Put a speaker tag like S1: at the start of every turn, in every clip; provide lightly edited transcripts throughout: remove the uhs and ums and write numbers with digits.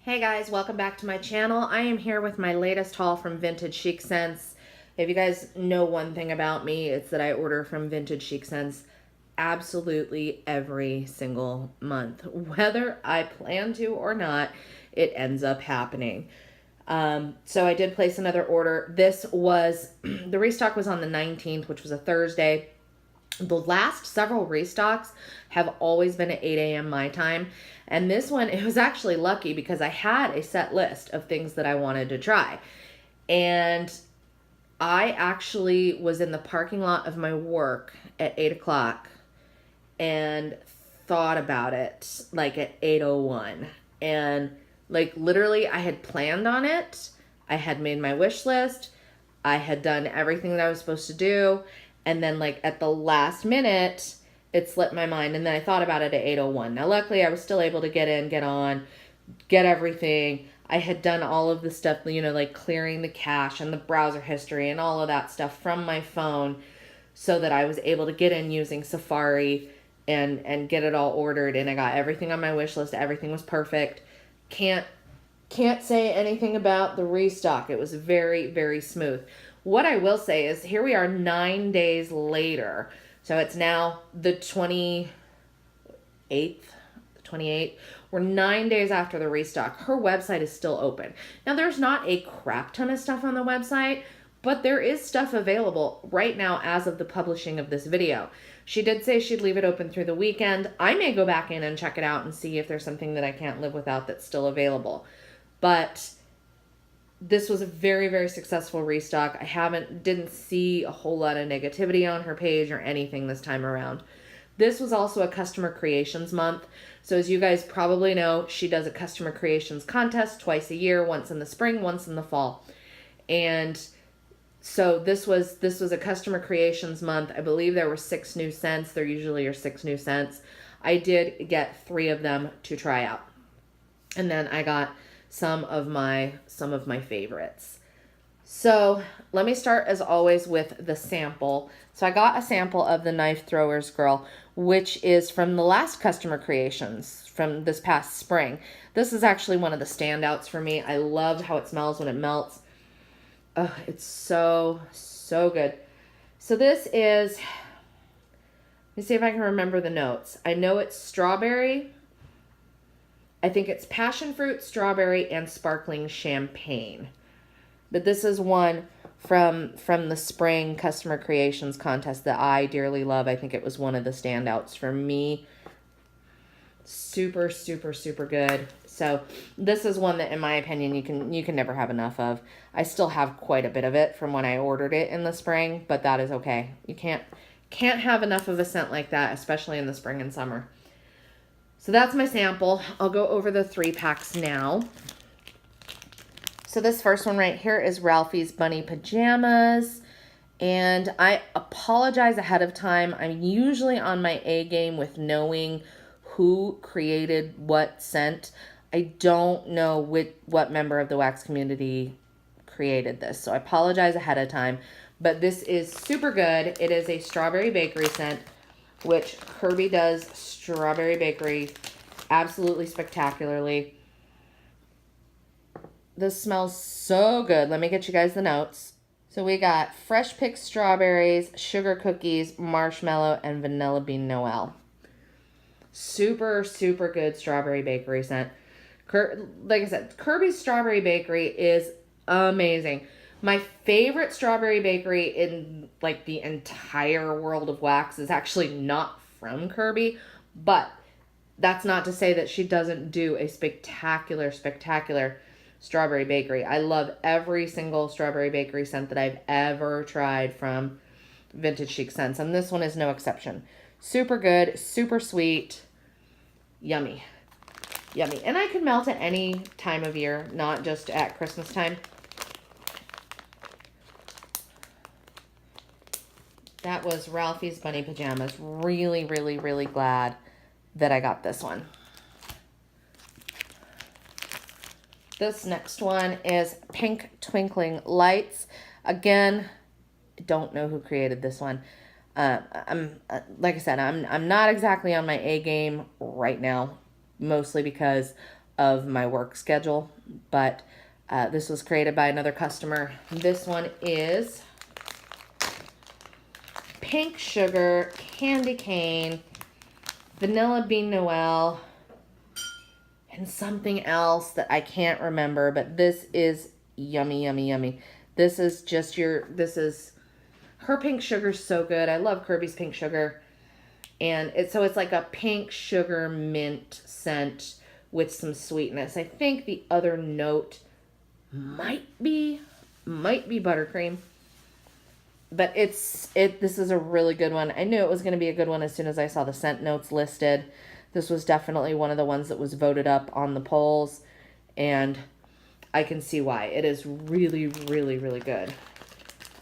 S1: Hey guys, welcome back to my channel. I am here with my latest haul from Vintage Chic Sense. If you guys know one thing about me, it's that I order from Vintage Chic Sense absolutely every single month. Whether I plan to or not, it ends up happening. So I did place another order. This was, the restock was on the 19th, which was a Thursday. The last several restocks have always been at 8 a.m. my time. And this one, it was actually lucky because I had a set list of things that I wanted to try. And I actually was in the parking lot of my work at 8 o'clock and thought about it like at 8:01. And like literally I had planned on it. I had made my wish list. I had done everything that I was supposed to do. And then like at the last minute, it slipped my mind. And then I thought about it at 8:01. Now, luckily I was still able to get in, get on, get everything. I had done all of the stuff, like clearing the cache and the browser history and all of that stuff from my phone so that I was able to get in using Safari and get it all ordered. And I got everything on my wish list. Everything was perfect. Can't say anything about the restock. It was very, very smooth. What I will say is here we are 9 days later. So it's now the 28th. We're 9 days after the restock. Her website is still open. Now there's not a crap ton of stuff on the website, but there is stuff available right now as of the publishing of this video. She did say she'd leave it open through the weekend. I may go back in and check it out and see if there's something that I can't live without that's still available. But this was a very, very successful restock. Didn't see a whole lot of negativity on her page or anything this time around. This was also a customer creations month. So as you guys probably know, she does a customer creations contest twice a year, once in the spring, once in the fall. And so this was a customer creations month. I believe there were 6 new scents. There usually are 6 new scents. I did get 3 of them to try out. And then I got some of my favorites. So let me start as always with the sample. So I got a sample of the Knife Throwers Girl, which is from the last customer creations from this past spring. This is actually one of the standouts for me. I love how it smells when it melts. Oh, it's so, so good. So this is, let me see if I can remember the notes. I know it's strawberry. I think it's passion fruit, strawberry, and sparkling champagne. But this is one from the spring customer creations contest that I dearly love. I think it was one of the standouts for me. Super, super, super good. So this is one that, in my opinion, you can never have enough of. I still have quite a bit of it from when I ordered it in the spring, but that is okay. You can't have enough of a scent like that, especially in the spring and summer. So that's my sample. I'll go over the 3 packs now. So this first one right here is Ralphie's Bunny Pajamas. And I apologize ahead of time. I'm usually on my A game with knowing who created what scent. I don't know what member of the wax community created this. So I apologize ahead of time. But this is super good. It is a strawberry bakery scent, which Kirby does strawberry bakery absolutely spectacularly. This smells so good. Let me get you guys the notes. So we got fresh picked strawberries, sugar cookies, marshmallow, and vanilla bean Noel. Super, super good strawberry bakery scent. Like I said, Kirby's Strawberry Bakery is amazing. My favorite strawberry bakery in like the entire world of wax is actually not from Kirby, but that's not to say that she doesn't do a spectacular, spectacular strawberry bakery. I love every single strawberry bakery scent that I've ever tried from Vintage Chic Scents, and this one is no exception. Super good, super sweet, yummy, yummy. And I could melt at any time of year, not just at Christmas time. That was Ralphie's Bunny Pajamas. Really, really, really glad that I got this one. This next one is Pink Twinkling Lights. Again, don't know who created this one. Like I said, I'm not exactly on my A game right now, mostly because of my work schedule, but this was created by another customer. This one is Pink Sugar Candy Cane, Vanilla Bean Noel, and something else that I can't remember, but this is yummy, yummy, yummy. This is just her pink sugar's so good. I love Kirby's pink sugar. And it's like a pink sugar mint scent with some sweetness. I think the other note might be buttercream. But this is a really good one. I knew it was going to be a good one as soon as I saw the scent notes listed. This was definitely one of the ones that was voted up on the polls, and I can see why. It is really, really, really good.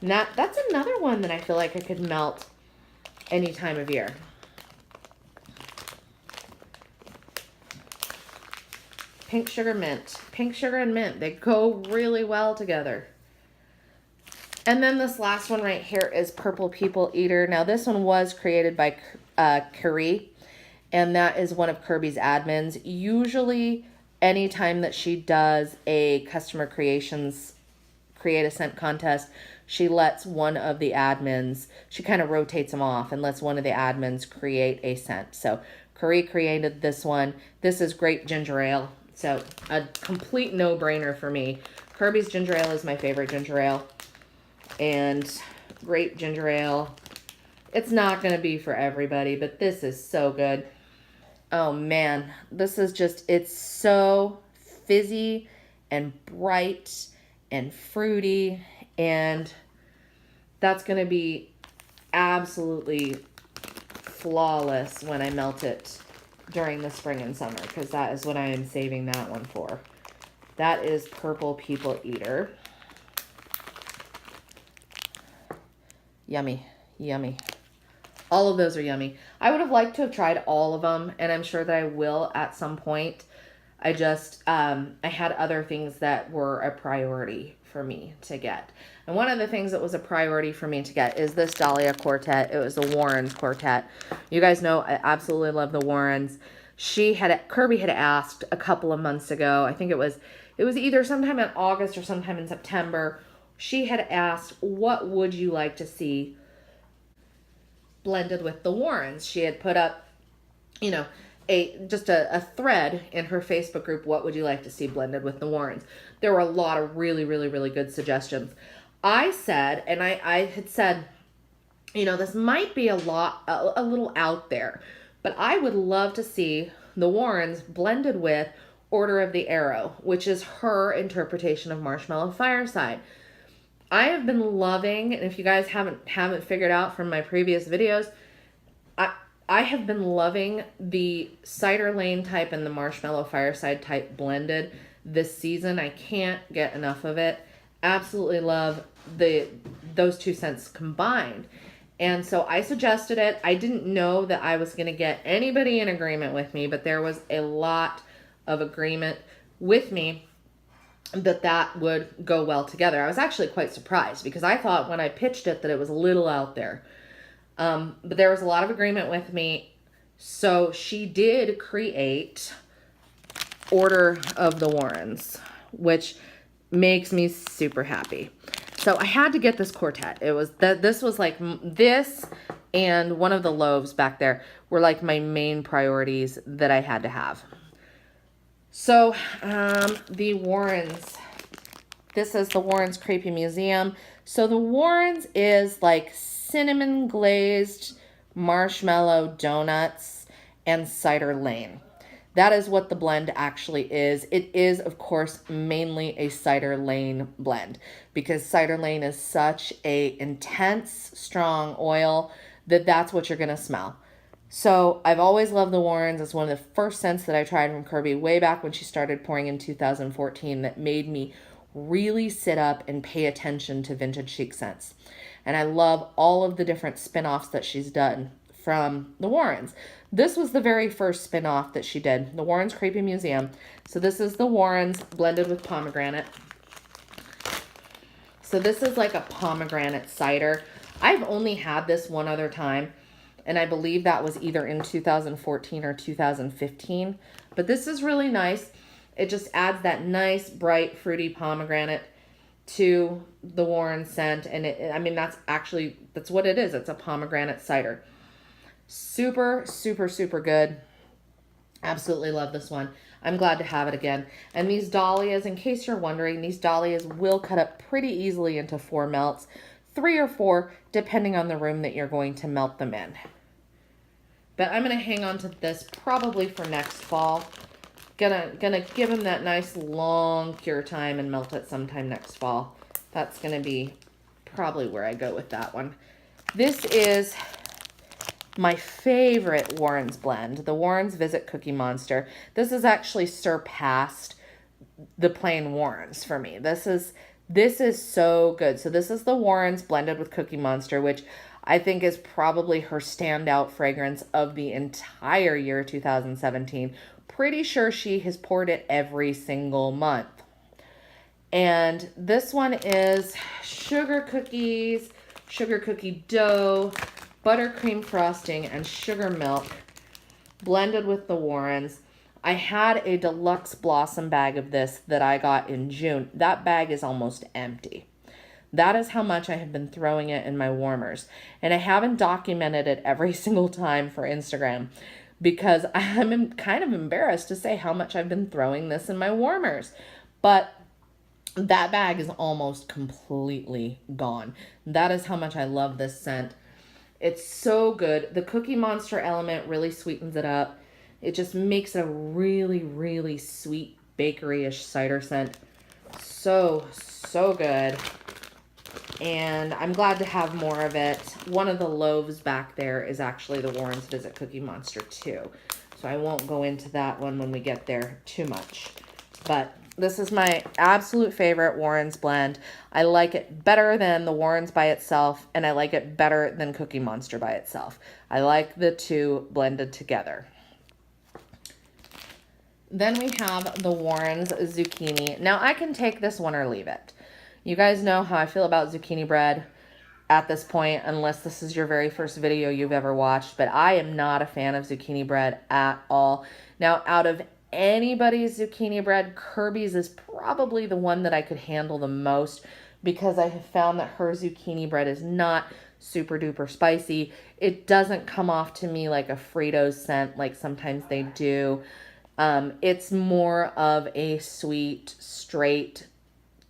S1: Now, that's another one that I feel like I could melt any time of year. Pink sugar mint. Pink sugar and mint. They go really well together. And then this last one right here is Purple People Eater. Now, this one was created by Carrie, and that is one of Kirby's admins. Usually, anytime that she does a customer creations, create a scent contest, she lets one of the admins, she kind of rotates them off and lets one of the admins create a scent. So, Carrie created this one. This is grape ginger ale. So, a complete no-brainer for me. Kirby's ginger ale is my favorite ginger ale. And grape ginger ale, it's not going to be for everybody, but this is so good. Oh man, this is just, it's so fizzy and bright and fruity, and that's going to be absolutely flawless when I melt it during the spring and summer, because that is what I am saving that one for. That is Purple People Eater. Yummy, yummy. All of those are yummy. I would have liked to have tried all of them, and I'm sure that I will at some point. I just, I had other things that were a priority for me to get. And one of the things that was a priority for me to get is this Dahlia Quartet. It was the Warrens Quartet. You guys know I absolutely love the Warrens. Kirby had asked a couple of months ago, I think it was either sometime in August or sometime in September, she had asked, what would you like to see blended with the Warrens? She had put up, just a thread in her Facebook group, what would you like to see blended with the Warrens? There were a lot of really, really, really good suggestions. I said, and I had said, this might be a little out there, but I would love to see the Warrens blended with Order of the Arrow, which is her interpretation of Marshmallow Fireside. I have been loving, and if you guys haven't figured out from my previous videos, I have been loving the Cider Lane type and the Marshmallow Fireside type blended this season. I can't get enough of it. Absolutely love those two scents combined. And so I suggested it. I didn't know that I was going to get anybody in agreement with me, but there was a lot of agreement with me that would go well together. I was actually quite surprised because I thought when I pitched it that it was a little out there. But there was a lot of agreement with me. So she did create Order of the Warrens, which makes me super happy. So I had to get this quartet. This was like this and one of the loaves back there were like my main priorities that I had to have. So, the Warrens, this is the Warrens Creepy Museum. So the Warrens is like cinnamon glazed marshmallow donuts and Cider Lane. That is what the blend actually is. It is, of course, mainly a Cider Lane blend because Cider Lane is such a intense, strong oil that that's what you're going to smell. So I've always loved the Warrens. It's one of the first scents that I tried from Kirby way back when she started pouring in 2014 that made me really sit up and pay attention to vintage chic scents. And I love all of the different spin-offs that she's done from the Warrens. This was the very first spin-off that she did, the Warrens Creepy Museum. So this is the Warrens blended with pomegranate. So this is like a pomegranate cider. I've only had this one other time, and I believe that was either in 2014 or 2015. But this is really nice. It just adds that nice, bright, fruity pomegranate to the Warren scent. And I mean, that's what it is. It's a pomegranate cider. Super, super, super good. Absolutely love this one. I'm glad to have it again. And these dahlias, in case you're wondering, these dahlias will cut up pretty easily into 4 melts, 3 or 4, depending on the room that you're going to melt them in. But I'm going to hang on to this probably for next fall. Gonna give them that nice long cure time and melt it sometime next fall. That's going to be probably where I go with that one. This is my favorite Warren's blend, the Warren's Visit Cookie Monster. This has actually surpassed the plain Warren's for me. This is so good. So this is the Warren's blended with Cookie Monster, which I think is probably her standout fragrance of the entire year 2017. Pretty sure she has poured it every single month. And this one is sugar cookies, sugar cookie dough, buttercream frosting, and sugar milk blended with the Warren's. I had a deluxe blossom bag of this that I got in June. That bag is almost empty. That is how much I have been throwing it in my warmers. And I haven't documented it every single time for Instagram because I'm kind of embarrassed to say how much I've been throwing this in my warmers. But that bag is almost completely gone. That is how much I love this scent. It's so good. The Cookie Monster element really sweetens it up. It just makes a really, really sweet bakery-ish cider scent. So, so good. And I'm glad to have more of it. One of the loaves back there is actually the Warren's Visit Cookie Monster too. So I won't go into that one when we get there too much. But this is my absolute favorite Warren's blend. I like it better than the Warren's by itself, and I like it better than Cookie Monster by itself. I like the two blended together. Then we have the Warren's Zucchini. Now I can take this one or leave it. You guys know how I feel about zucchini bread at this point, unless this is your very first video you've ever watched, but I am not a fan of zucchini bread at all. Now, out of anybody's zucchini bread, Kirby's is probably the one that I could handle the most because I have found that her zucchini bread is not super duper spicy. It doesn't come off to me like a Fritos scent like sometimes they do. It's more of a sweet, straight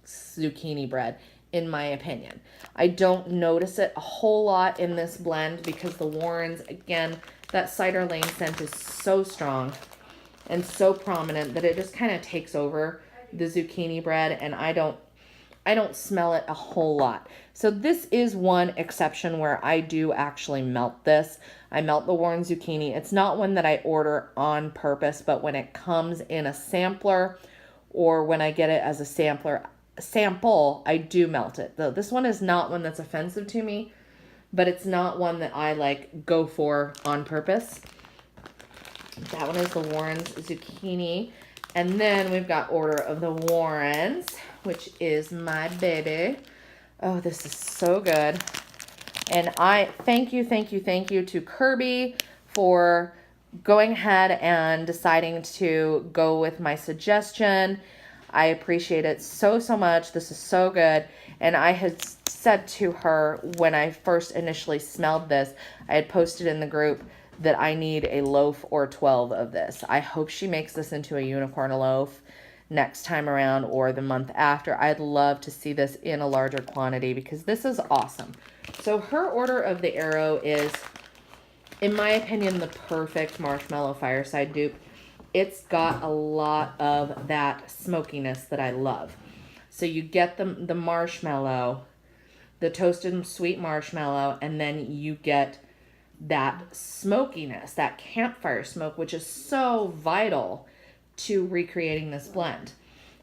S1: zucchini bread, in my opinion. I don't notice it a whole lot in this blend because the Warren's, again, that cider lane scent is so strong and so prominent that it just kind of takes over the zucchini bread, and I don't smell it a whole lot. So this is one exception where I do actually melt this. I melt the Warren zucchini. It's not one that I order on purpose, but when it comes in a sampler or when I get it as a sample, I do melt it. Though this one is not one that's offensive to me, but it's not one that I like go for on purpose. That one is the Warren's Zucchini. And then we've got Order of the Warrens, which is my baby. Oh, this is so good. And I thank you to Kirby for going ahead and deciding to go with my suggestion. I appreciate it so, so much. This is so good. And I had said to her when I first initially smelled this, I had posted in the group that I need a loaf or 12 of this. I hope she makes this into a unicorn loaf next time around or the month after. I'd love to see this in a larger quantity because this is awesome. So her Order of the Arrow is, in my opinion, the perfect marshmallow fireside dupe. It's got a lot of that smokiness that I love. So you get the marshmallow, the toasted sweet marshmallow, and then you get that smokiness, that campfire smoke, which is so vital to recreating this blend.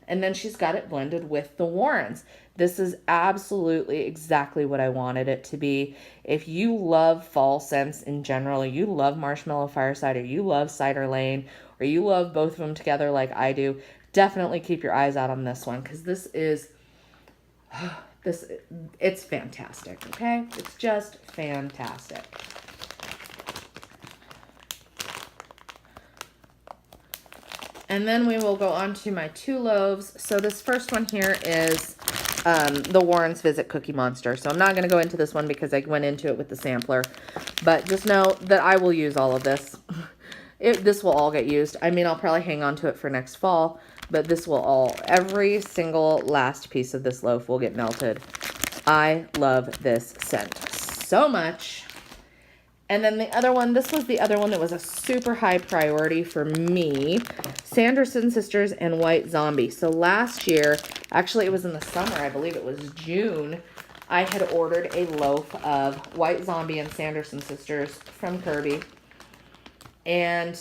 S1: And then she's got it blended with the Warrens. This is absolutely exactly what I wanted it to be. If you love fall scents in general, you love Marshmallow Fireside, or you love Cider Lane, or you love both of them together like I do, definitely keep your eyes out on this one, because this is, it's fantastic, okay? It's just fantastic. And then we will go on to my 2 loaves. So this first one here is the Warren's Visit Cookie Monster. So I'm not going to go into this one because I went into it with the sampler. But just know that I will use all of this. This will all get used. I mean, I'll probably hang on to it for next fall. But this will all, every single last piece of this loaf will get melted. I love this scent so much. And then the other one, this was the other one that was a super high priority for me. Sanderson Sisters and White Zombie. So last year, actually it was in the summer, I believe it was June, I had ordered a loaf of White Zombie and Sanderson Sisters from Kirby. And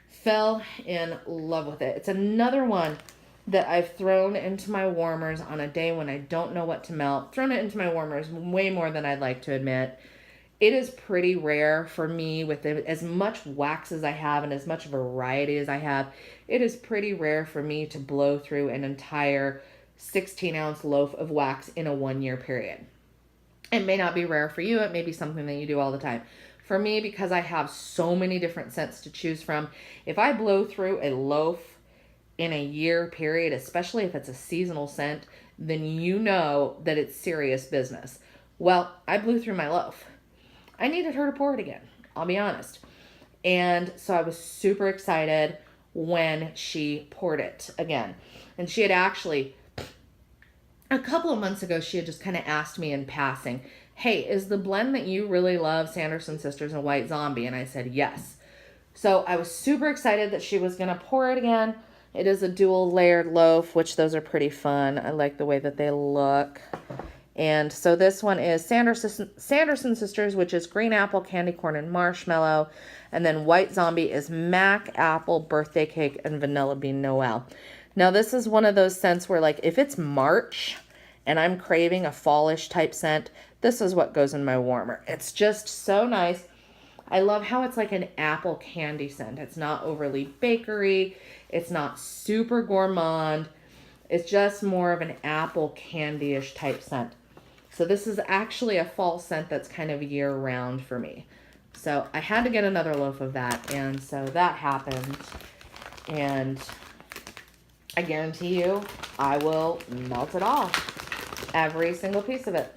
S1: fell in love with it. It's another one that I've thrown into my warmers on a day when I don't know what to melt. Thrown it into my warmers way more than I'd like to admit. It is pretty rare for me with as much wax as I have and as much variety as I have. It is pretty rare for me to blow through an entire 16-ounce loaf of wax in a 1-year period. It may not be rare for you. It may be something that you do all the time. For me, because I have so many different scents to choose from, if I blow through a loaf in a year period, especially if it's a seasonal scent, then you know that it's serious business. Well, I blew through my loaf. I needed her to pour it again, I'll be honest. And so I was super excited when she poured it again. And she had actually, a couple of months ago, she had just kind of asked me in passing, hey, is the blend that you really love Sanderson Sisters and White Zombie? And I said, yes. So I was super excited that she was going to pour it again. It is a dual layered loaf, which those are pretty fun. I like the way that they look. And so this one is Sanderson Sisters, which is green apple, candy corn, and marshmallow. And then White Zombie is mac, apple, birthday cake, and vanilla bean Noel. Now this is one of those scents where, like, if it's March and I'm craving a fallish type scent, this is what goes in my warmer. It's just so nice. I love how it's like an apple candy scent. It's not overly bakery. It's not super gourmand. It's just more of an apple candy-ish type scent. So this is actually a fall scent that's kind of year-round for me. So I had to get another loaf of that, and so that happened. And I guarantee you, I will melt it all. Every single piece of it.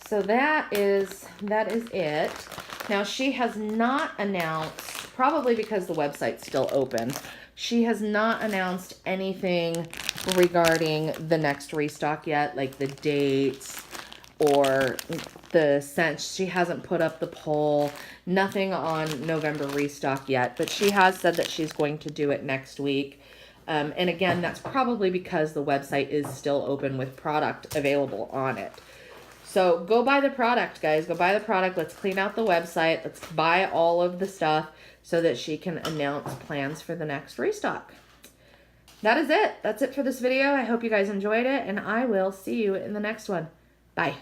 S1: So that is it. Now she has not announced, probably because the website's still open, she has not announced anything regarding the next restock yet, like the dates or the scents. She hasn't put up the poll, nothing on November restock yet, but she has said that she's going to do it next week. And again, that's probably because the website is still open with product available on it. So go buy the product, guys. Go buy the product. Let's clean out the website. Let's buy all of the stuff so that she can announce plans for the next restock. That is it. That's it for this video. I hope you guys enjoyed it, and I will see you in the next one. Bye.